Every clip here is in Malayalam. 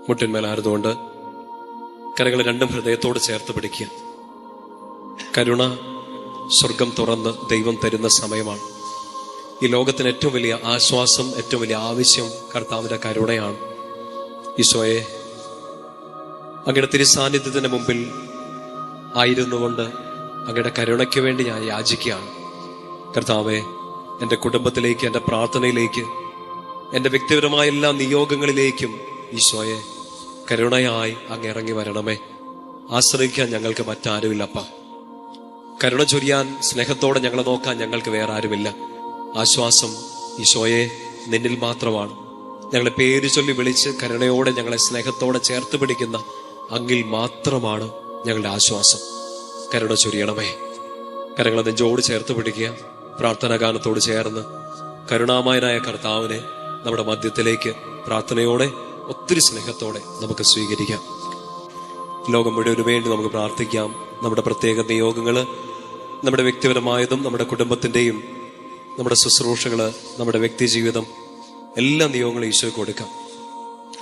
മുട്ടിന്മേലായിരുന്നുകൊണ്ട് കരങ്ങൾ രണ്ടും ഹൃദയത്തോട് ചേർത്ത് പിടിക്കുക. കരുണ സ്വർഗം തുറന്ന് ദൈവം തരുന്ന സമയമാണ്. ഈ ലോകത്തിന് ഏറ്റവും വലിയ ആശ്വാസം, ഏറ്റവും വലിയ ആവശ്യം കർത്താവിന്റെ കരുണയാണ്. ഈശോയെ, അങ്ങയുടെ തിരുസാന്നിധ്യത്തിന്റെ മുമ്പിൽ ആയിരുന്നുകൊണ്ട് അങ്ങയുടെ കരുണയ്ക്ക് വേണ്ടി ഞാൻ യാചിക്കുകയാണ്. കർത്താവെ, എൻ്റെ കുടുംബത്തിലേക്ക്, എൻ്റെ പ്രാർത്ഥനയിലേക്ക്, എൻ്റെ വ്യക്തിപരമായ എല്ലാ നിയോഗങ്ങളിലേക്കും ഈശോയെ കരുണയായി അങ്ങ് ഇറങ്ങി വരണമേ. ആശ്രയിക്കാൻ ഞങ്ങൾക്ക് മറ്റാരുമില്ലപ്പ. കരുണ ചൊരിയാൻ, സ്നേഹത്തോടെ ഞങ്ങളെ നോക്കാൻ ഞങ്ങൾക്ക് വേറെ ആരുമില്ല. ആശ്വാസം ഈശോയെ നിന്നിൽ മാത്രമാണ്. ഞങ്ങളെ പേര് ചൊല്ലി വിളിച്ച് കരുണയോടെ ഞങ്ങളെ സ്നേഹത്തോടെ ചേർത്ത് പിടിക്കുന്ന അങ്ങിൽ മാത്രമാണ് ഞങ്ങളുടെ ആശ്വാസം. കരുണ ചൊരിയണമേ. കരങ്ങളെ നെഞ്ചോട് ചേർത്ത് പിടിക്കുക. പ്രാർത്ഥനാഗാനത്തോട് ചേർന്ന് കരുണാമയനായ കർത്താവിനെ നമ്മുടെ മധ്യത്തിലേക്ക് പ്രാർത്ഥനയോടെ, ഒത്തിരി സ്നേഹത്തോടെ നമുക്ക് സ്വീകരിക്കാം. ലോകം മുഴുവന് വേണ്ടി നമുക്ക് പ്രാർത്ഥിക്കാം. നമ്മുടെ പ്രത്യേക നിയോഗങ്ങള്, നമ്മുടെ വ്യക്തിപരമായതും നമ്മുടെ കുടുംബത്തിന്റെയും, നമ്മുടെ ശുശ്രൂഷകള്, നമ്മുടെ വ്യക്തി ജീവിതം, എല്ലാ നിയോഗങ്ങളും ഈശോയ്ക്ക് കൊടുക്കാം.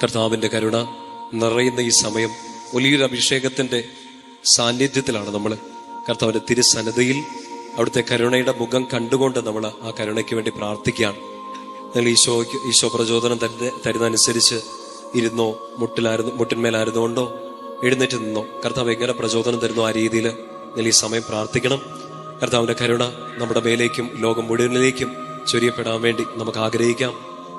കർത്താവിന്റെ കരുണ നിറയുന്ന ഈ സമയം വലിയൊരു അഭിഷേകത്തിന്റെ സാന്നിധ്യത്തിലാണ് നമ്മൾ. കർത്താവിന്റെ തിരുസന്നിധിയിൽ അവിടുത്തെ കരുണയുടെ മുഖം കണ്ടുകൊണ്ട് നമ്മൾ ആ കരുണയ്ക്ക് വേണ്ടി പ്രാർത്ഥിക്കുകയാണ്. നിങ്ങൾ ഈശോ പ്രചോദനം തരുന്നതനുസരിച്ച് ഇരുന്നോ, മുട്ടിന്മേലായിരുന്നുകൊണ്ടോ എഴുന്നേറ്റ് നിന്നോ, കർത്താവ് എങ്ങനെ പ്രചോദനം തരുന്നു ആ രീതിയിൽ നിങ്ങൾ ഈ സമയം പ്രാർത്ഥിക്കണം. കർത്താവിന്റെ കരുണ നമ്മുടെ മേലേക്കും ലോകം മുഴുവനിലേക്കും ചൊരിയപ്പെടാൻ വേണ്ടി നമുക്ക് ആഗ്രഹിക്കാം.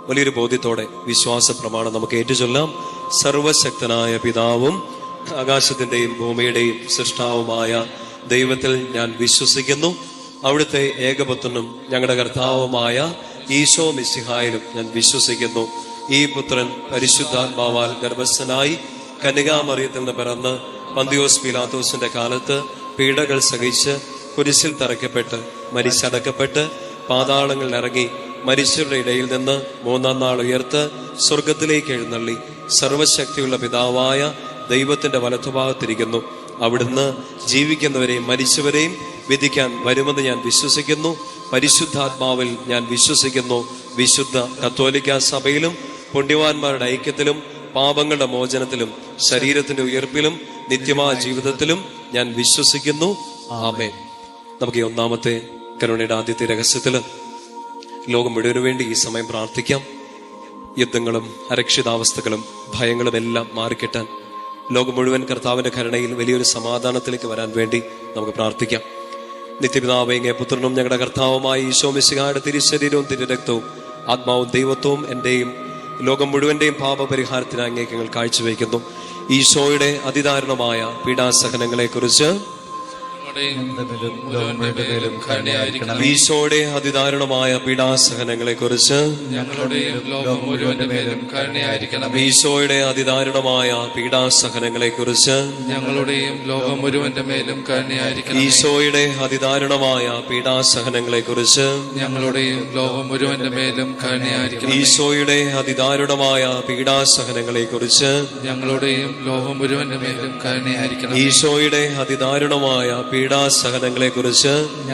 വലിയൊരു ബോധ്യത്തോടെ വിശ്വാസ പ്രമാണം നമുക്ക് ഏറ്റുചൊല്ലാം. സർവശക്തനായ പിതാവും ആകാശത്തിന്റെയും ഭൂമിയുടെയും സൃഷ്ടാവുമായ ദൈവത്തിൽ ഞാൻ വിശ്വസിക്കുന്നു. അവിടുത്തെ ഏകപുത്രനും ഞങ്ങളുടെ കർത്താവുമായ ഈശോ മിശിഹായിലും ഞാൻ വിശ്വസിക്കുന്നു. ഈ പുത്രൻ പരിശുദ്ധാത്മാവാൽ ഗർഭസ്ഥനായി കന്യകാമറിയത്തിൽ നിന്ന് പിറന്ന് പന്തിയോസ് പീലാത്തോസിന്റെ കാലത്ത് പീഡകൾ സഹിച്ച് കുരിശിൽ തറയ്ക്കപ്പെട്ട് മരിച്ചടക്കപ്പെട്ട് പാതാളങ്ങളിൽ ഇറങ്ങി മരിച്ചവരുടെ ഇടയിൽ നിന്ന് മൂന്നാം നാൾ ഉയർത്ത് സ്വർഗത്തിലേക്ക് എഴുന്നള്ളി സർവശക്തിയുള്ള പിതാവായ ദൈവത്തിന്റെ വലത്തുഭാഗത്തിരിക്കുന്നു. അവിടുന്ന് ജീവിക്കുന്നവരെയും മരിച്ചവരെയും വിധിക്കാൻ വരുമെന്ന് ഞാൻ വിശ്വസിക്കുന്നു. പരിശുദ്ധാത്മാവിൽ ഞാൻ വിശ്വസിക്കുന്നു. വിശുദ്ധ കത്തോലിക്ക സഭയിലും പുണ്യവാന്മാരുടെ ഐക്യത്തിലും പാപങ്ങളുടെ മോചനത്തിലും ശരീരത്തിന്റെ ഉയർപ്പിലും നിത്യമായ ജീവിതത്തിലും ഞാൻ വിശ്വസിക്കുന്നു. ആമേൻ. നമുക്ക് ഈ ഒന്നാമത്തെ കരുണയുടെ ആദ്യത്തെ രഹസ്യത്തില് ലോകം മുഴുവനു വേണ്ടി ഈ സമയം പ്രാർത്ഥിക്കാം. യുദ്ധങ്ങളും അരക്ഷിതാവസ്ഥകളും ഭയങ്ങളും എല്ലാം മാറിക്കിട്ടാൻ, ലോകം മുഴുവൻ കർത്താവിന്റെ കരുണയിൽ വലിയൊരു സമാധാനത്തിലേക്ക് വരാൻ വേണ്ടി നമുക്ക് പ്രാർത്ഥിക്കാം. നിത്യപിതാവേ, അങ്ങേ പുത്രനും ഞങ്ങളുടെ കർത്താവുമായ ഈശോ മിശിഹായുടെ തിരുശരീരവും തിരുരക്തവും ആത്മാവും ദൈവത്വവും എന്റെയും ലോകം മുഴുവന്റെയും പാപപരിഹാരത്തിന് അങ്ങേക്ക് ഞങ്ങൾ കാഴ്ചവെക്കുന്നു. ഈശോയുടെ അതിദാരുണമായ പീഡാസഹനങ്ങളെ കുറിച്ച്, ഈശോയുടെ അതിദാരുണമായ പീഡാസഹനങ്ങളെ കുറിച്ച്, ഈശോയുടെ അതിദാരുണമായ പീഡാസഹനങ്ങളെ കുറിച്ച്, ഈശോയുടെ അതിദാരുണമായ പീഡാസഹനങ്ങളെ കുറിച്ച്, ഈശോയുടെ അതിദാരുണമായ പീഡാസഹനങ്ങളെ കുറിച്ച്, ഈശോയുടെ അതിദാരുണമായ പീഡാസഹനങ്ങളെ കുറിച്ച്,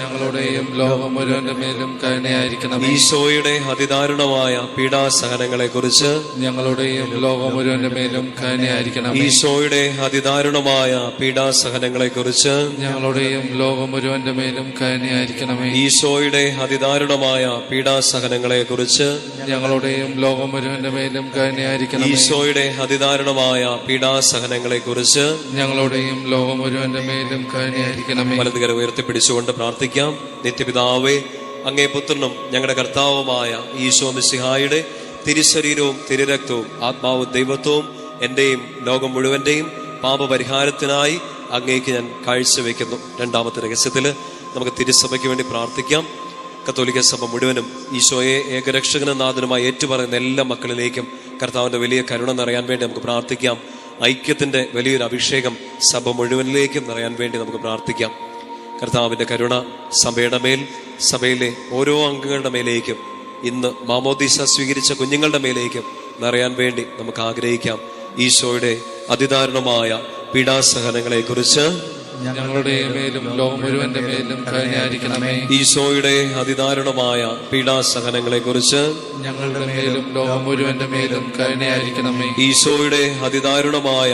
ഞങ്ങളുടെയും ലോകം മുഴുവന്റെ മേലും കരുണയായിരിക്കണം. ഈശോയുടെ അതിദാരുണമായ പീഡാസഹനങ്ങളെ കുറിച്ച്, ഞങ്ങളുടെയും ലോകം മുഴുവന്റെ മേലും കരുണയായിരിക്കണം. ഈശോയുടെ അതിദാരുണമായ പീഡാസഹനങ്ങളെ കുറിച്ച്, ഞങ്ങളുടെയും ലോകം മുഴുവന്റെ മേലും കരുണയായിരിക്കണമേ. ഈശോയുടെ അതിദാരുണമായ പീഡാസഹനങ്ങളെ കുറിച്ച്, ഞങ്ങളുടെയും ലോകം മുഴുവന്റെ മേലും കരുണയായിരിക്കണം. ഈശോയുടെ അതിദാരുണമായ പീഡാസഹനങ്ങളെ കുറിച്ച്, ഞങ്ങളുടെയും ലോകം മുഴുവന്റെ മേലും കരുണയായിരിക്കണം. വലതുകരം ഉയർത്തിപ്പിടിച്ചുകൊണ്ട് പ്രാർത്ഥിക്കാം. നിത്യപിതാവേ, അങ്ങേ പുത്രനും ഞങ്ങളുടെ കർത്താവുമായ ഈശോ മിശിഹായുടെ തിരുശരീരവും തിരുരക്തവും ആത്മാവും ദൈവത്വവും എന്റെയും ലോകം മുഴുവന്റെയും പാപപരിഹാരത്തിനായി അങ്ങേക്ക് ഞാൻ കാഴ്ചവെക്കുന്നു. രണ്ടാമത്തെ രഹസ്യത്തില് നമുക്ക് തിരുസഭയ്ക്ക് വേണ്ടി പ്രാർത്ഥിക്കാം. കത്തോലിക്ക സഭ മുഴുവനും ഈശോയെ ഏകരക്ഷകനും നാഥനുമായി ഏറ്റുപറയുന്ന എല്ലാ മക്കളിലേക്കും കർത്താവിന്റെ വലിയ കരുണ നിറയാൻ വേണ്ടി നമുക്ക് പ്രാർത്ഥിക്കാം. ഐക്യത്തിന്റെ വലിയൊരു അഭിഷേകം സഭ മുഴുവനിലേക്കും നിറയാൻ വേണ്ടി നമുക്ക് പ്രാർത്ഥിക്കാം. കർത്താവിന്റെ കരുണ സഭയുടെ മേൽ, സഭയിലെ ഓരോ അംഗങ്ങളുടെ മേലേക്കും, ഇന്ന് മാമോദീസ സ്വീകരിച്ച കുഞ്ഞുങ്ങളുടെ മേലേക്കും നിറയാൻ വേണ്ടി നമുക്ക് ആഗ്രഹിക്കാം. ഈശോയുടെ അതിദാരുണമായ പീഡാസഹനങ്ങളെ കുറിച്ച്, ഞങ്ങളുടെ മേലും ലോകം മുഴുവന്റെ മേലും കരുണയായിരിക്കണമേ. ഈശോയുടെ അതിദാരുണമായ പീഡാസഹനങ്ങളെ കുറിച്ച് ഞങ്ങളുടെ മേലും ലോകം മുഴുവന്റെ മേലും കരുണയായിരിക്കണമേ. ഈശോയുടെ അതിദാരുണമായ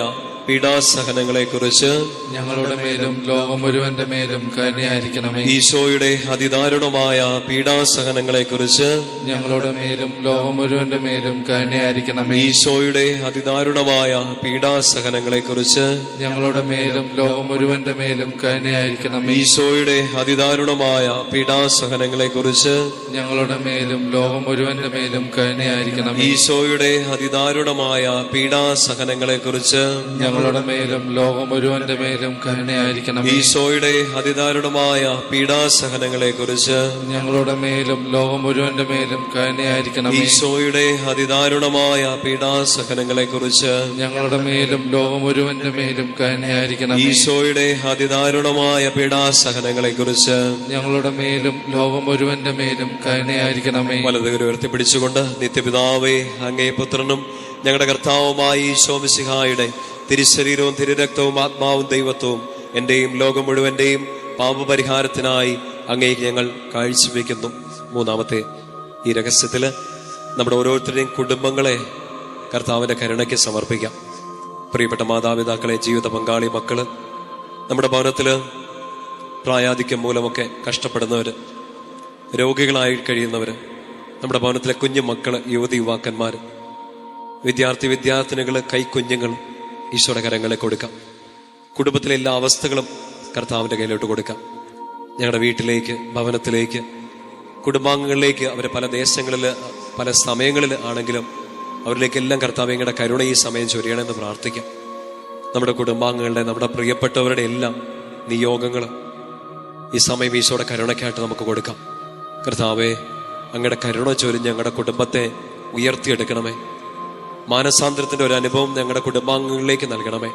പീഡാസഹനങ്ങളെ കുറിച്ച് ഞങ്ങളുടെ മേലും ലോകം മുഴുവന്റെ മേലും കരുണയായിരിക്കണമേ. ഈശോയുടെ അതിദാരുണമായ പീഡാസഹനങ്ങളെ കുറിച്ച് ഞങ്ങളുടെ മേലും ലോകം മുഴുവന്റെ മേലും കരുണയായിരിക്കണമേ. ഈശോയുടെ അതിദാരുണമായ പീഡാസഹനങ്ങളെ കുറിച്ച് ഞങ്ങളുടെ മേലും ലോകം മുഴുവന്റെ മേലും കരുണയായിരിക്കണമേ. ഈശോയുടെ അതിദാരുണമായ പീഡാസഹനങ്ങളെ കുറിച്ച് ഞങ്ങളുടെ മേലും ലോകം മുഴുവന്റെ മേലും കരുണയായിരിക്കണമേ. ഈശോയുടെ അതിദാരുണമായ പീഡാസഹനങ്ങളെ കുറിച്ച് ഞങ്ങളുടെ മേലും ലോകം മുഴുവന്റെ മേലും കരുണയായിരിക്കണമേ. ഈശോയുടെ അതിദാരുണമായ പീഡാസഹനങ്ങളെ കുറിച്ച് ഞങ്ങളുടെ മേലും ലോകം മുഴുവന്റെ മേലും കരുണയായിരിക്കണമേ. ഈശോയുടെ അതിദാരുണമായ പീഡാസഹനങ്ങളെ കുറിച്ച് ഞങ്ങളുടെ മേലും ലോകം മുഴുവന്റെ മേലും കരുണയായിരിക്കണമേ. ഈശോയുടെ അതിദാരുണമായ പീഡാസഹനങ്ങളെ കുറിച്ച് ഞങ്ങളുടെ മേലും ലോകം മുഴുവന്റെ മേലും കരുണയായിരിക്കണമേ. വലതുകരം ഉയർത്തിപ്പിടിച്ചുകൊണ്ട് നിത്യപിതാവേ, അങ്ങേ പുത്രനും ഞങ്ങളുടെ കർത്താവുമായ ഈശോ മിശിഹായുടെ തിരുശരീരവും തിരുരക്തവും ആത്മാവും ദൈവത്വവും എന്റെയും ലോകം മുഴുവന്റെയും പാപപരിഹാരത്തിനായി അങ്ങേക്ക് ഞങ്ങൾ കാഴ്ചവെക്കുന്നു. മൂന്നാമത്തെ ഈ രഹസ്യത്തില് നമ്മുടെ ഓരോരുത്തരുടെയും കുടുംബങ്ങളെ കർത്താവിന്റെ കരുണയ്ക്ക് സമർപ്പിക്കാം. പ്രിയപ്പെട്ട മാതാപിതാക്കളെ, ജീവിത പങ്കാളി, മക്കള്, നമ്മുടെ ഭവനത്തില് പ്രായാധിക്യം മൂലമൊക്കെ കഷ്ടപ്പെടുന്നവര്, രോഗികളായി കഴിയുന്നവര്, നമ്മുടെ ഭവനത്തിലെ കുഞ്ഞു മക്കള്, യുവതി യുവാക്കന്മാര്, വിദ്യാർത്ഥിനികള്, കൈക്കുഞ്ഞുങ്ങൾ ഈശോയുടെ കരങ്ങളെ കൊടുക്കാം. കുടുംബത്തിലെ എല്ലാ അവസ്ഥകളും കർത്താവിന്റെ കയ്യിലോട്ട് കൊടുക്കാം. ഞങ്ങളുടെ വീട്ടിലേക്ക്, ഭവനത്തിലേക്ക്, കുടുംബാംഗങ്ങളിലേക്ക്, അവര് പല ദേശങ്ങളിൽ പല സമയങ്ങളിൽ ആണെങ്കിലും അവരിലേക്കെല്ലാം കർത്താവ് ഞങ്ങളുടെ കരുണ ഈ സമയം ചൊരിയണമെന്ന് പ്രാർത്ഥിക്കാം. നമ്മുടെ കുടുംബാംഗങ്ങളുടെ, നമ്മുടെ പ്രിയപ്പെട്ടവരുടെ എല്ലാം നിയോഗങ്ങൾ ഈ സമയം ഈശോയുടെ കരുണയ്ക്കായിട്ട് നമുക്ക് കൊടുക്കാം. കർത്താവേ, അങ്ങയുടെ കരുണ ചൊരിഞ്ഞ് ഞങ്ങളുടെ കുടുംബത്തെ ഉയർത്തിയെടുക്കണമേ. മാനസാന്തരത്തിന്റെ ഒരു അനുഭവം ഞങ്ങളുടെ കുടുംബാംഗങ്ങളിലേക്ക് നൽകണമേ.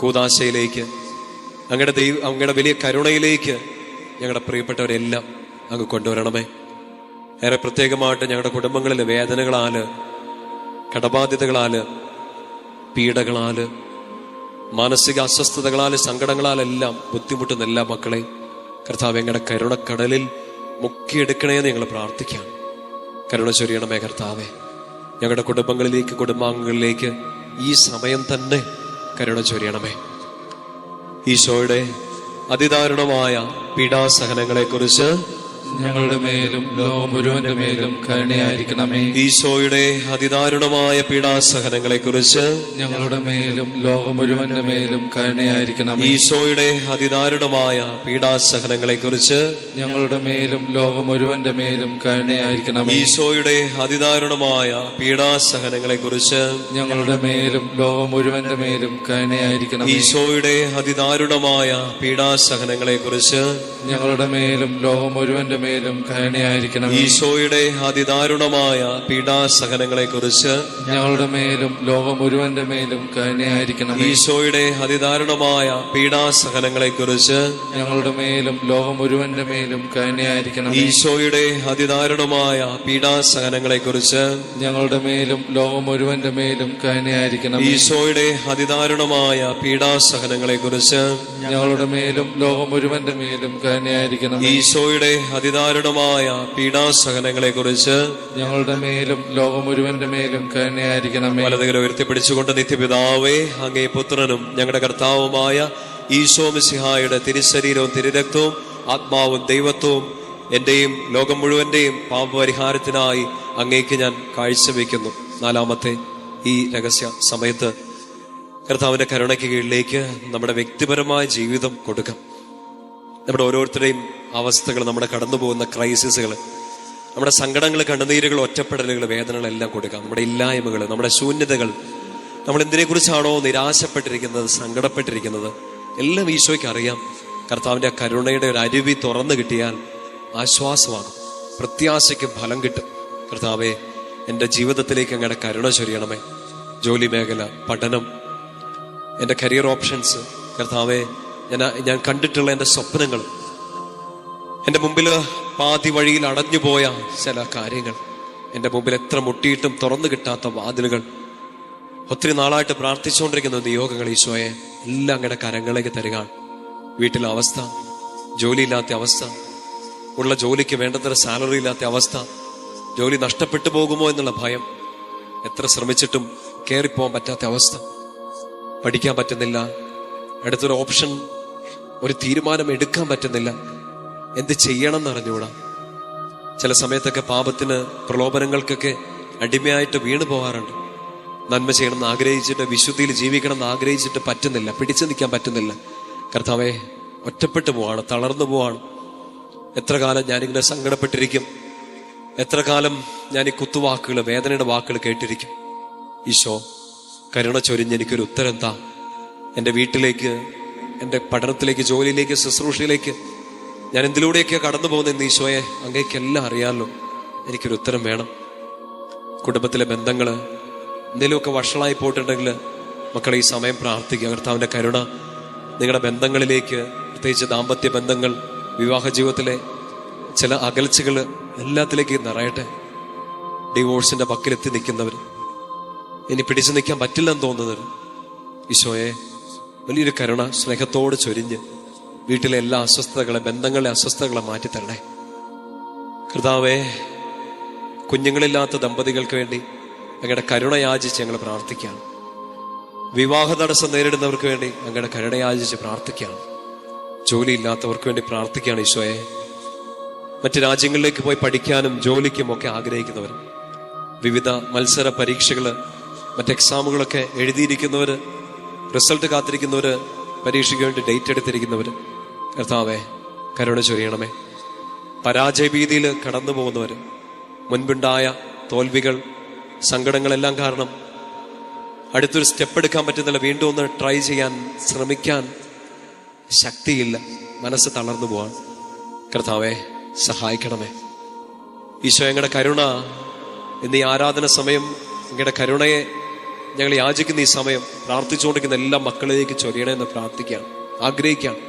കൂദാശയിലേക്ക്, അങ്ങയുടെ വലിയ കരുണയിലേക്ക് ഞങ്ങളുടെ പ്രിയപ്പെട്ടവരെല്ലാം അങ്ങ് കൊണ്ടുവരണമേ. ഏറെ പ്രത്യേകമായിട്ട് ഞങ്ങളുടെ കുടുംബങ്ങളിലെ വേദനകളാല്, കടബാധ്യതകളാല്, പീഡകളാല്, മാനസിക അസ്വസ്ഥതകളാല്, സങ്കടങ്ങളാലെല്ലാം ബുദ്ധിമുട്ടുന്ന എല്ലാ മക്കളെ കർത്താവ് ഞങ്ങളുടെ കരുണക്കടലിൽ മുക്കിയെടുക്കണേന്ന് ഞങ്ങൾ പ്രാർത്ഥിക്കാം. കരുണ ചൊരിയണമേ കർത്താവേ. ഞങ്ങളുടെ കുടുംബങ്ങളിലേക്ക്, കുടുംബാംഗങ്ങളിലേക്ക് ഈ സമയം തന്നെ കരുണ ചൊരിയണമേ. ഈശോയുടെ അതിദാരുണമായ പീഡാസഹനങ്ങളെ കുറിച്ച് ഞങ്ങളുടെ മേലും ലോകം മുഴുവന്റെ മേലും കരുണയായിരിക്കണമേ. ഈശോയുടെ അതിദാരുണമായ പീഡാസഹനങ്ങളെ കുറിച്ച് ഞങ്ങളുടെ മേലും ലോകം മുഴുവന്റെ മേലും കരുണയായിരിക്കണമേ. ഈശോയുടെ അതിദാരുണമായ പീഡാസഹനങ്ങളെ കുറിച്ച് ഞങ്ങളുടെ മേലും ലോകം മുഴുവന്റെ മേലും കരുണയായിരിക്കണമേ. ഈശോയുടെ അതിദാരുണമായ പീഡാസഹനങ്ങളെ കുറിച്ച് ഞങ്ങളുടെ മേലും ലോകം മുഴുവന്റെ മേലും കരുണയായിരിക്കണമേ. ഈശോയുടെ അതിദാരുണമായ പീഡാസഹനങ്ങളെ കുറിച്ച് ഞങ്ങളുടെ മേലും ലോകം മുഴുവന്റെ മേലും കരുണയായിരിക്കണമേ. ഈശോയുടെ അതിദാരുണമായ പീഡാസഹനങ്ങളെ കുറിച്ച് ഞങ്ങളുടെ മേലും ലോകം മുഴുവന്റെ മേലും കരുണയായിരിക്കണമേ. ഈശോയുടെ അതിദാരുണമായ പീഡാസഹനങ്ങളെ കുറിച്ച് ഞങ്ങളുടെ മേലും ലോകം മുഴുവന്റെ മേലും കരുണയായിരിക്കണമേ. ഈശോയുടെ അതിദാരുണമായ പീഡാസഹനങ്ങളെ കുറിച്ച് ഞങ്ങളുടെ മേലും ലോകം മുഴുവന്റെ മേലും കരുണയായിരിക്കണമേ. ഈശോയുടെ അതിദാരുണമായ പീഡാസഹനങ്ങളെ കുറിച്ച് ഞങ്ങളുടെ മേലും ലോകം മുഴുവന്റെ മേലും കരുണയായിരിക്കണമേ. ഈശോയുടെ അതിദാരുണമായ പീഡാസഹനങ്ങളെ കുറിച്ച് ഞങ്ങളുടെ മേലും ലോകം മുഴുവന്റെ മേലും കരുണയായിരിക്കണമേ. വലതുകരം ഉയർത്തിപ്പിടിച്ചുകൊണ്ട് നിത്യപിതാവേ, അങ്ങേ പുത്രനും ഞങ്ങളുടെ കർത്താവുമായ ഈശോ മിശിഹായുടെ തിരുശരീരവും തിരുരക്തവും ആത്മാവും ദൈവത്വവും എന്റെയും ലോകം മുഴുവന്റെയും പാപപരിഹാരത്തിനായി അങ്ങേക്ക് ഞാൻ കാഴ്ചവെക്കുന്നു. നാലാമത്തെ ഈ രഹസ്യ സമയത്ത് കർത്താവിന്റെ കരുണയ്ക്ക് കീഴിലേക്ക് നമ്മുടെ വ്യക്തിപരമായ ജീവിതം കൊടുക്കാം. നമ്മുടെ ഓരോരുത്തരുടെയും അവസ്ഥകൾ, നമ്മുടെ കടന്നു പോകുന്ന ക്രൈസിസുകൾ, നമ്മുടെ സങ്കടങ്ങൾ, കണ്ണുനീരുകൾ, ഒറ്റപ്പെടലുകൾ, വേദനകളെല്ലാം കൊടുക്കാം. നമ്മുടെ ഇല്ലായ്മകൾ, നമ്മുടെ ശൂന്യതകൾ, നമ്മൾ എന്തിനെക്കുറിച്ചാണോ നിരാശപ്പെട്ടിരിക്കുന്നത്, സങ്കടപ്പെട്ടിരിക്കുന്നത്, എല്ലാം ഈശോയ്ക്ക് അറിയാം. കർത്താവിന്റെ ആ കരുണയുടെ ഒരു അരുവി തുറന്നു കിട്ടിയാൽ ആശ്വാസമാകും, പ്രത്യാശയ്ക്ക് ഫലം കിട്ടും. കർത്താവെ, എൻ്റെ ജീവിതത്തിലേക്ക് അങ്ങയുടെ കരുണ ചൊരിയണമേ. ജോലി മേഖല, പഠനം, എൻ്റെ കരിയർ ഓപ്ഷൻസ്, കർത്താവെ, ഞാൻ കണ്ടിട്ടുള്ള എൻ്റെ സ്വപ്നങ്ങൾ, എൻ്റെ മുമ്പിൽ പാതി വഴിയിൽ അടഞ്ഞുപോയ ചില കാര്യങ്ങൾ, എൻ്റെ മുമ്പിൽ എത്ര മുട്ടിയിട്ടും തുറന്നു കിട്ടാത്ത വാതിലുകൾ, ഒത്തിരി നാളായിട്ട് പ്രാർത്ഥിച്ചുകൊണ്ടിരിക്കുന്ന നിയോഗങ്ങൾ ഈശോയെ എല്ലാം അങ്ങയുടെ കരങ്ങളിലേക്ക് തരിക. വീട്ടിലെ അവസ്ഥ, ജോലിയില്ലാത്ത അവസ്ഥ, ഉള്ള ജോലിക്ക് വേണ്ടത്ര സാലറി ഇല്ലാത്ത അവസ്ഥ, ജോലി നഷ്ടപ്പെട്ടു പോകുമോ എന്നുള്ള ഭയം, എത്ര ശ്രമിച്ചിട്ടും കയറിപ്പോകാൻ പറ്റാത്ത അവസ്ഥ, പഠിക്കാൻ പറ്റുന്നില്ല, അടുത്തൊരു ഓപ്ഷൻ, ഒരു തീരുമാനം എടുക്കാൻ പറ്റുന്നില്ല, എന്ത് ചെയ്യണം എന്നറിഞ്ഞൂടാ. ചില സമയത്തൊക്കെ പാപത്തിന്, പ്രലോഭനങ്ങൾക്കൊക്കെ അടിമയായിട്ട് വീണു പോകാറുണ്ട്. നന്മ ചെയ്യണമെന്ന് ആഗ്രഹിച്ചിട്ട്, വിശുദ്ധിയിൽ ജീവിക്കണം എന്ന് ആഗ്രഹിച്ചിട്ട് പറ്റുന്നില്ല, പിടിച്ചു നിൽക്കാൻ പറ്റുന്നില്ല. കർത്താവേ, ഒറ്റപ്പെട്ടു പോവാണ്, തളർന്നു പോവാണ്. എത്ര കാലം ഞാനിങ്ങനെ സങ്കടപ്പെട്ടിരിക്കും, എത്ര കാലം ഞാൻ ഈ കുത്തുവാക്കുകൾ, വേദനയുടെ വാക്കുകൾ കേട്ടിരിക്കും. ഈശോ, കരുണ ചൊരിഞ്ഞ് എനിക്കൊരു ഉത്തരം താ. എൻ്റെ വീട്ടിലേക്ക്, എൻ്റെ പഠനത്തിലേക്ക്, ജോലിയിലേക്ക്, ശുശ്രൂഷയിലേക്ക് ഞാൻ എന്തിലൂടെയൊക്കെ കടന്നു പോകുന്ന ഈശോയെ, അങ്ങേക്കെല്ലാം അറിയാമല്ലോ, എനിക്കൊരു ഉത്തരം വേണം. കുടുംബത്തിലെ ബന്ധങ്ങള് എന്തെങ്കിലുമൊക്കെ വഷളായി പോയിട്ടുണ്ടെങ്കിൽ മക്കളെ ഈ സമയം പ്രാർത്ഥിക്കുക. കർത്താവിൻ്റെ കരുണ നിങ്ങളുടെ ബന്ധങ്ങളിലേക്ക്, പ്രത്യേകിച്ച് ദാമ്പത്യ ബന്ധങ്ങൾ, വിവാഹ ജീവിതത്തിലെ ചില അകൽച്ചകൾ എല്ലാത്തിലേക്ക് നിറയട്ടെ. ഡിവോഴ്സിന്റെ പക്കലെത്തി നിൽക്കുന്നവർ, ഇനി പിടിച്ചു നിൽക്കാൻ പറ്റില്ലെന്ന് തോന്നുന്നവർ, ഈശോയെ വലിയൊരു കരുണ സ്നേഹത്തോട് ചൊരിഞ്ഞ് വീട്ടിലെ എല്ലാ അസ്വസ്ഥതകളെ, ബന്ധങ്ങളിലെ അസ്വസ്ഥതകളെ മാറ്റിത്തരണേ. കർത്താവേ, കുഞ്ഞുങ്ങളില്ലാത്ത ദമ്പതികൾക്ക് വേണ്ടി അങ്ങയുടെ കരുണ യാചിച്ച് ഞങ്ങൾ പ്രാർത്ഥിക്കുകയാണ്. വിവാഹ തടസ്സം നേരിടുന്നവർക്ക് വേണ്ടി അങ്ങയുടെ കരുണ യാചിച്ച് പ്രാർത്ഥിക്കുകയാണ്. ജോലിയില്ലാത്തവർക്ക് വേണ്ടി പ്രാർത്ഥിക്കുകയാണ് ഈശോയെ. മറ്റ് രാജ്യങ്ങളിലേക്ക് പോയി പഠിക്കാനും ജോലിക്കും ഒക്കെ ആഗ്രഹിക്കുന്നവർ, വിവിധ മത്സര പരീക്ഷകള്, മറ്റ് എക്സാമുകളൊക്കെ എഴുതിയിരിക്കുന്നവര്, റിസൾട്ട് കാത്തിരിക്കുന്നവര്, പരീക്ഷയ്ക്ക് വേണ്ടി ഡേറ്റ് എടുത്തിരിക്കുന്നവര്, കർത്താവേ കരുണ ചൊരിയണമേ. പരാജയഭീതിയിൽ കടന്നു പോകുന്നവര്, മുൻപുണ്ടായ തോൽവികൾ, സങ്കടങ്ങളെല്ലാം കാരണം അടുത്തൊരു സ്റ്റെപ്പ് എടുക്കാൻ പറ്റുന്നില്ല, വീണ്ടും ഒന്ന് ട്രൈ ചെയ്യാൻ ശ്രമിക്കാൻ ശക്തിയില്ല, മനസ്സ് തളർന്നു പോവാൻ, കർത്താവെ സഹായിക്കണമേ. ഈശോ, ഞങ്ങളുടെ കരുണ ഇന്ന് ഈ ആരാധന സമയം, ഞങ്ങളുടെ കരുണയെ ഞങ്ങൾ യാചിക്കുന്ന ഈ സമയം പ്രാർത്ഥിച്ചുകൊണ്ടിരിക്കുന്ന എല്ലാ മക്കളിലേക്ക് ചൊരിയണമെന്ന് പ്രാർത്ഥിക്കുകയാണ്, ആഗ്രഹിക്കുകയാണ്.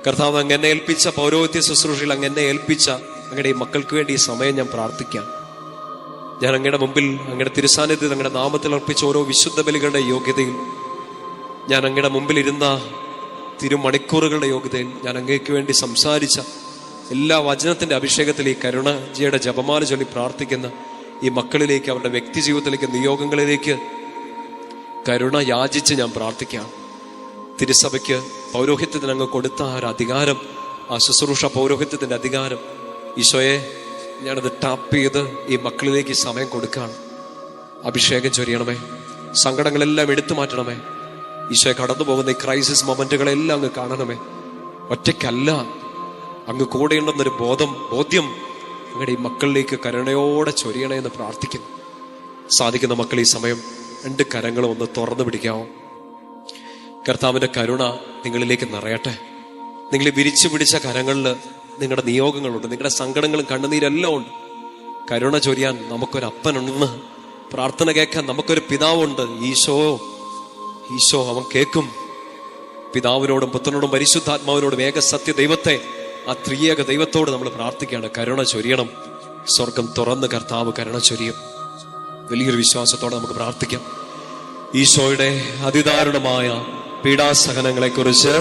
കർത്താവ്, അങ്ങ് എന്നെ ഏൽപ്പിച്ച പൗരോഹിത്യ ശുശ്രൂഷയിൽ അങ്ങ് എന്നെ ഏൽപ്പിച്ച അങ്ങയുടെ ഈ മക്കൾക്ക് വേണ്ടി ഈ സമയം ഞാൻ പ്രാർത്ഥിക്കാം. ഞാൻ അങ്ങയുടെ മുമ്പിൽ, അങ്ങയുടെ തിരുസാന്നിധ്യത്തിൽ, അങ്ങയുടെ നാമത്തിൽ അർപ്പിച്ച ഓരോ വിശുദ്ധ ബലികളുടെ യോഗ്യതയിൽ, ഞാൻ അങ്ങയുടെ മുമ്പിൽ ഇരുന്ന തിരുമണിക്കൂറുകളുടെ യോഗ്യതയിൽ, ഞാൻ അങ്ങേക്ക് വേണ്ടി സംസാരിച്ച എല്ലാ വചനത്തിന്റെ അഭിഷേകത്തിൽ ഈ കരുണജിയുടെ ജപമാല ചൊല്ലി പ്രാർത്ഥിക്കുന്ന ഈ മക്കളിലേക്ക്, അവരുടെ വ്യക്തി ജീവിതത്തിലേക്ക്, നിയോഗങ്ങളിലേക്ക് കരുണ യാചിച്ച് ഞാൻ പ്രാർത്ഥിക്കാം. തിരുസഭയ്ക്ക് പൗരോഹിത്യത്തിന് അങ്ങ് കൊടുത്ത ആ ഒരു അധികാരം, ആ ശുശ്രൂഷ പൗരോഹിത്യത്തിന്റെ അധികാരം, ഈശോയെ ഞാനത് ടാപ്പ് ചെയ്ത് ഈ മക്കളിലേക്ക് ഈ സമയം കൊടുക്കുകയാണ്. അഭിഷേകം ചൊരിയണമേ, സങ്കടങ്ങളെല്ലാം എടുത്തു മാറ്റണമേ. ഈശോയെ, കടന്നു പോകുന്ന ഈ ക്രൈസിസ് മൊമെന്റുകളെല്ലാം അങ്ങ് കാണണമേ. ഒറ്റയ്ക്കല്ല, അങ്ങ് കൂടെയുണ്ടെന്നൊരു ബോധ്യം അങ്ങയുടെ ഈ മക്കളിലേക്ക് കരുണയോടെ ചൊരിയണേ എന്ന് പ്രാർത്ഥിക്കുന്നു. സാധിക്കുന്ന മക്കൾ ഈ സമയം 2 കരങ്ങളും ഒന്ന് തുറന്നു പിടിക്കാമോ? കർത്താവിന്റെ കരുണ നിങ്ങളിലേക്ക് നിറയട്ടെ. നിങ്ങൾ വിരിച്ചു പിടിച്ച കരങ്ങളിൽ നിങ്ങളുടെ നിയോഗങ്ങളുണ്ട്, നിങ്ങളുടെ സങ്കടങ്ങളും കണ്ണുനീരെല്ലാം ഉണ്ട്. കരുണ ചൊരിയാൻ നമുക്കൊരു അപ്പനുണ്ടെന്ന്, പ്രാർത്ഥന കേൾക്കാൻ നമുക്കൊരു പിതാവുണ്ട്. ഈശോ അവൻ കേൾക്കും. പിതാവിനോടും പുത്രനോടും പരിശുദ്ധാത്മാവിനോടും ഏക സത്യ ദൈവത്തെ, ആ ത്രിയേക ദൈവത്തോട് നമ്മൾ പ്രാർത്ഥിക്കുകയാണ്, കരുണ ചൊരിയണം. സ്വർഗം തുറന്ന് കർത്താവ് കരുണ ചൊരിയും. വലിയൊരു വിശ്വാസത്തോടെ നമുക്ക് പ്രാർത്ഥിക്കാം. ഈശോയുടെ അതിദാരുണമായ പീഡാസഹനങ്ങളെ കുറിച്ച്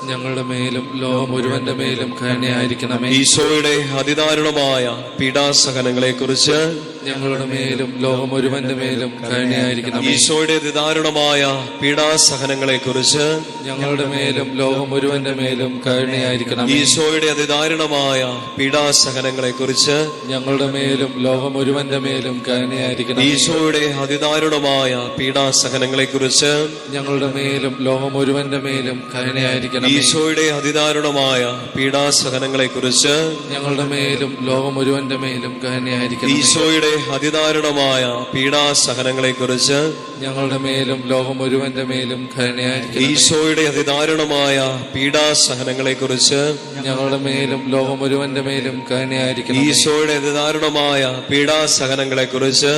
ഞങ്ങളുടെ മേലും ലോകം മുഴുവന്റെ മേലും കരുണയായിരിക്കണമേ. ഈശോയുടെ അതിദാരുണമായ പീഡാസഹനങ്ങളെ കുറിച്ച് ഞങ്ങളുടെ മേലും ലോകം മുഴുവന്റെ മേലും കരുണയായിരിക്കണമേ. ഈശോയുടെ അതിദാരുണമായ പീഡാസഹനങ്ങളെ കുറിച്ച് ഞങ്ങളുടെ മേലും ലോകം മുഴുവന്റെ മേലും കരുണയായിരിക്കണമേ. ഈശോയുടെ അതിദാരുണമായ പീഡാസഹനങ്ങളെ കുറിച്ച് ഞങ്ങളുടെ മേലും ലോകം മുഴുവന്റെ മേലും കരുണയായിരിക്കണമേ. ഈശോയുടെ അതിദാരുണമായ പീഡാസഹനങ്ങളെ കുറിച്ച് ഞങ്ങളുടെ മേലും ലോകം മുഴുവന്റെ മേലും കരുണയായിരിക്കണമേ. ഈശോയുടെ അതിദാരുണമായ പീഡാസഹനങ്ങളെ കുറിച്ച് ഞങ്ങളുടെ മേലും ലോകം മുഴുവന്റെ മേലും കരുണയായിരിക്കണമേ. ഈശോയുടെ അതിദാരുണമായ പീഡാസഹനങ്ങളെ കുറിച്ച് ഞങ്ങളുടെ മേലും ലോകം മുഴുവന്റെ മേലും കരുണയായിരിക്കണമേ. ഈശോയുടെ അതിദാരുണമായ പീഡാസഹനങ്ങളെ കുറിച്ച് ഞങ്ങളുടെ മേലും ലോകം മുഴുവന്റെ മേലും കരുണയായിരിക്കണമേ. ഈശോയുടെ അതിദാരുണമായ പീഡാസഹനങ്ങളെ കുറിച്ച്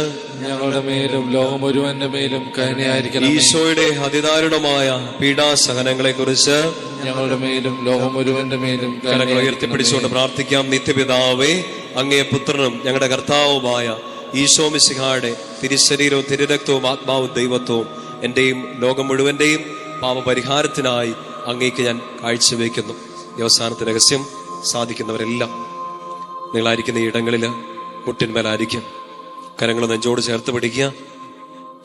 ഞങ്ങളുടെ മേലും ലോകം മുഴുവന്റെ മേലും കരുണയായിരിക്കണമേ. ഈശോയുടെ അതിദാരുണമായ പീഡാസഹനങ്ങളെ കുറിച്ച് ഞങ്ങളുടെ മേലും ലോകം മുഴുവന്റെ മേലും കരങ്ങൾ ഉയർത്തിപ്പിടിച്ചുകൊണ്ട് പ്രാർത്ഥിക്കാം. നിത്യപിതാവേ, അങ്ങേ പുത്രനും ഞങ്ങളുടെ കർത്താവുമായ ഈശോ മിശിഹായുടെ തിരുശരീരവും തിരുരക്തവും ആത്മാവും ദൈവത്വവും എന്റെയും ലോകം മുഴുവന്റെയും പാപപരിഹാരത്തിനായി അങ്ങേക്ക് ഞാൻ കാഴ്ചവെക്കുന്നു. ഈ അവസാനത്തെ രഹസ്യം സാധിക്കുന്നവരെല്ലാം നിങ്ങളായിരിക്കുന്ന ഈ ഇടങ്ങളിൽ മുട്ടിന്മേലായിരിക്കും. കരങ്ങൾ നെഞ്ചോട് ചേർത്ത് പിടിക്കുക.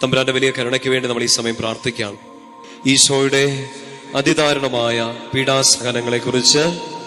തമ്പുരാന്റെ വലിയ കരുണയ്ക്ക് വേണ്ടി നമ്മൾ ഈ സമയം പ്രാർത്ഥിക്കുകയാണ്. ഈശോയുടെ അതിദാരുണമായ പീഡാസഹനങ്ങളെ കുറിച്ച്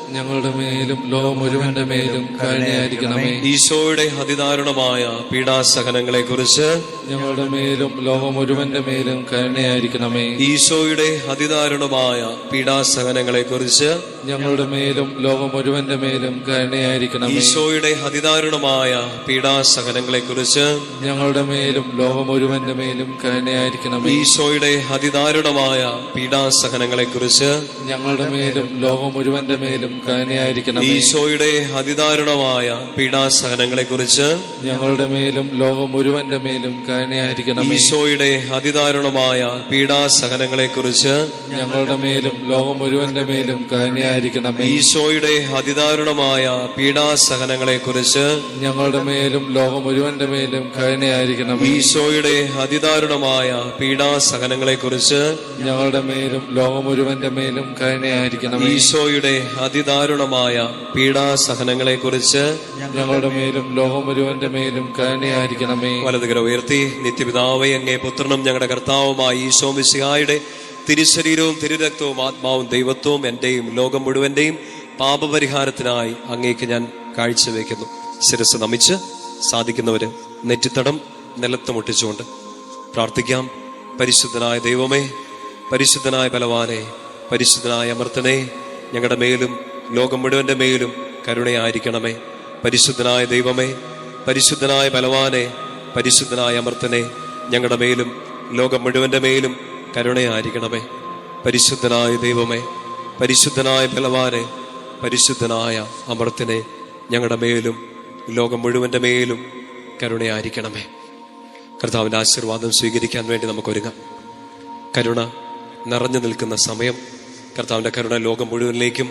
ഞങ്ങളുടെ മേലും ലോകം മുഴുവന്റെ മേലും കരുണയായിരിക്കണമേ. ഈശോയുടെ അതിദാരുണമായ പീഡാസഹനങ്ങളെ കുറിച്ച് ഞങ്ങളുടെ മേലും ലോകം മുഴുവന്റെ മേലും കരുണയായിരിക്കണമേ. ഈശോയുടെ അതിദാരുണമായ പീഡാസഹനങ്ങളെ കുറിച്ച് ഞങ്ങളുടെ മേലും ലോകം മുഴുവന്റെ മേലും കരുണയായിരിക്കണമേ. ഈശോയുടെ അതിദാരുണമായ പീഡാസഹനങ്ങളെ കുറിച്ച് ഞങ്ങളുടെ മേലും ലോകം മുഴുവന്റെ മേലും കരുണയായിരിക്കണമേ. ഈശോയുടെ അതിദാരുണമായ പീഡാസഹനങ്ങളെ കുറിച്ച് ഞങ്ങളുടെ മേലും ലോകം മുഴുവന്റെ മേലും കരുണയായിരിക്കണമേ. ഈശോയുടെ അതിദാരുണമായ പീഡാസഹനങ്ങളെ കുറിച്ച് ഞങ്ങളുടെ മേലും ലോകം മുഴുവന്റെ മേലും കരുണയായിരിക്കണമേ. ഈശോയുടെ അതിദാരുണമായ പീഡാസഹനങ്ങളെ കുറിച്ച് ഞങ്ങളുടെ മേലും ലോകം മുഴുവന്റെ മേലും കരുണയായിരിക്കണമേ. ഈശോയുടെ അതിദാരുണമായ പീഡാസഹനങ്ങളെ കുറിച്ച് ഞങ്ങളുടെ മേലും ലോകം മുഴുവന്റെ മേലും കരുണയായിരിക്കണമേ. ഈശോയുടെ അതിദാരുണമായ പീഡാസഹനങ്ങളെ കുറിച്ച് ഞങ്ങളുടെ മേലും ലോകം മുഴുവന്റെ മേലും കരുണയായിരിക്കണമേ. ഈശോയുടെ അതിദാരുണമായ പീഡാസഹനങ്ങളെ കുറിച്ച് ഞങ്ങളുടെ മേലും ലോകം മുഴുവന്റെ മേലും കരുണയായിരിക്കണമേ. വലതുകര ഉയർത്തി. നിത്യപിതാവേ, അങ്ങേ പുത്രനും ഞങ്ങളുടെ കർത്താവുമായ ഈശോ മിശിഹായുടെ തിരുശരീരവും തിരുരക്തവും ആത്മാവും ദൈവത്വവും എന്റെയും ലോകം മുഴുവന്റെയും പാപപരിഹാരത്തിനായി അങ്ങേക്ക് ഞാൻ കാഴ്ചവെക്കുന്നു. ശിരസ് നമിച്ച് സാധിക്കുന്നവര് നെറ്റിത്തടം നിലത്ത് മുട്ടിച്ചുകൊണ്ട് പ്രാർത്ഥിക്കാം. പരിശുദ്ധനായ ദൈവമേ, പരിശുദ്ധനായ ബലവാനെ, പരിശുദ്ധനായ അമർത്തനെ, ഞങ്ങളുടെ മേലും ലോകം മുഴുവന്റെ മേലും കരുണയായിരിക്കണമേ. പരിശുദ്ധനായ ദൈവമേ, പരിശുദ്ധനായ ബലവാനെ, പരിശുദ്ധനായ അമർത്തനെ, ഞങ്ങളുടെ മേലും ലോകം മുഴുവന്റെ മേലും കരുണയായിരിക്കണമേ. പരിശുദ്ധനായ ദൈവമേ, പരിശുദ്ധനായ ബലവാനെ, പരിശുദ്ധനായ അമർത്തനെ, ഞങ്ങളുടെ മേലും ലോകം മുഴുവന്റെ മേലും കരുണയായിരിക്കണമേ. കർത്താവിന്റെ ആശീർവാദം സ്വീകരിക്കാൻ വേണ്ടി നമുക്കൊരുങ്ങാം. കരുണ നിറഞ്ഞു നിൽക്കുന്ന സമയം. കർത്താവിന്റെ കരുണ ലോകം മുഴുവനിലേക്കും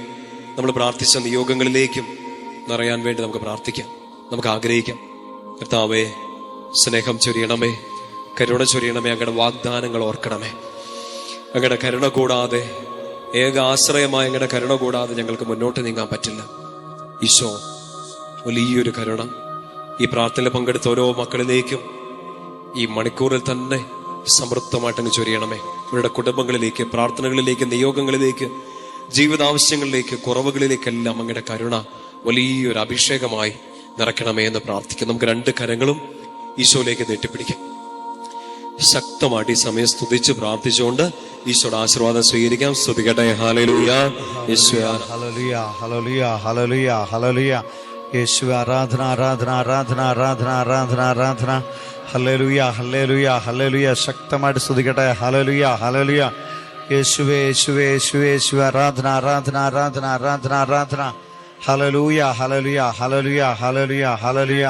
നമ്മൾ പ്രാർത്ഥിച്ച നിയോഗങ്ങളിലേക്കും നിറയാൻ വേണ്ടി നമുക്ക് പ്രാർത്ഥിക്കാം, നമുക്ക് ആഗ്രഹിക്കാം. കർത്താവേ, സ്നേഹം ചൊരിയണമേ, കരുണ ചൊരിയണമേ. അങ്ങയുടെ വാഗ്ദാനങ്ങൾ ഓർക്കണമേ. അങ്ങയുടെ കരുണ കൂടാതെ, ഏക ആശ്രയമായ അങ്ങയുടെ കരുണ കൂടാതെ ഞങ്ങൾക്ക് മുന്നോട്ട് നീങ്ങാൻ പറ്റില്ല. ഈശോ, വലിയൊരു കരുണ ഈ പ്രാർത്ഥനയിൽ പങ്കെടുത്ത ഓരോ മക്കളിലേക്കും ഈ മണിക്കൂറിൽ തന്നെ സമൃദ്ധമായിട്ടങ്ങ് ചൊരിയണമേ. ഇവരുടെ കുടുംബങ്ങളിലേക്ക്, പ്രാർത്ഥനകളിലേക്ക്, നിയോഗങ്ങളിലേക്ക്, ജീവിതാവശ്യങ്ങളിലേക്ക്, കുറവുകളിലേക്കെല്ലാം അങ്ങയുടെ കരുണ വലിയൊരു അഭിഷേകമായി നിറയ്ക്കണമേ എന്ന് പ്രാർത്ഥിക്കും. നമുക്ക് രണ്ട് കരങ്ങളും ഈശോയിലേക്ക് നീട്ടിപ്പിടിക്കാം. ശക്തമായിട്ട് ഈ സമയം സ്തുതിച്ച് പ്രാർത്ഥിച്ചുകൊണ്ട് ഈശോയുടെ ആശീർവാദം സ്വീകരിക്കാം. സ്തുതിക്കട്ടെ. ഹല്ലേലൂയ. യേശുവേ, ഹല്ലേലൂയ, ഹല്ലേലൂയ, ഹല്ലേലൂയ, ഹല്ലേലൂയ. യേശുവേ, ആരാധന, ആരാധന, ആരാധന, ആരാധന, ആരാധന, ആരാധന. ഹല്ലേലൂയ, ഹല്ലേലൂയ, ഹല്ലേലൂയ. ശക്തമായിട്ട് സ്തുതിക്കട്ടെ. ഹല്ലേലൂയ, ഹല്ലേലൂയ. യേശുവേ, യേശുവേ, യേശുവേ, യേശുവേ. ആരാധന, ആരാധന, ആരാധന, ആരാധന, ആരാധന. ഹല്ലേലൂയ, ഹല്ലേലൂയ, ഹല്ലേലൂയ, ഹല്ലേലൂയ, ഹല്ലേലൂയ.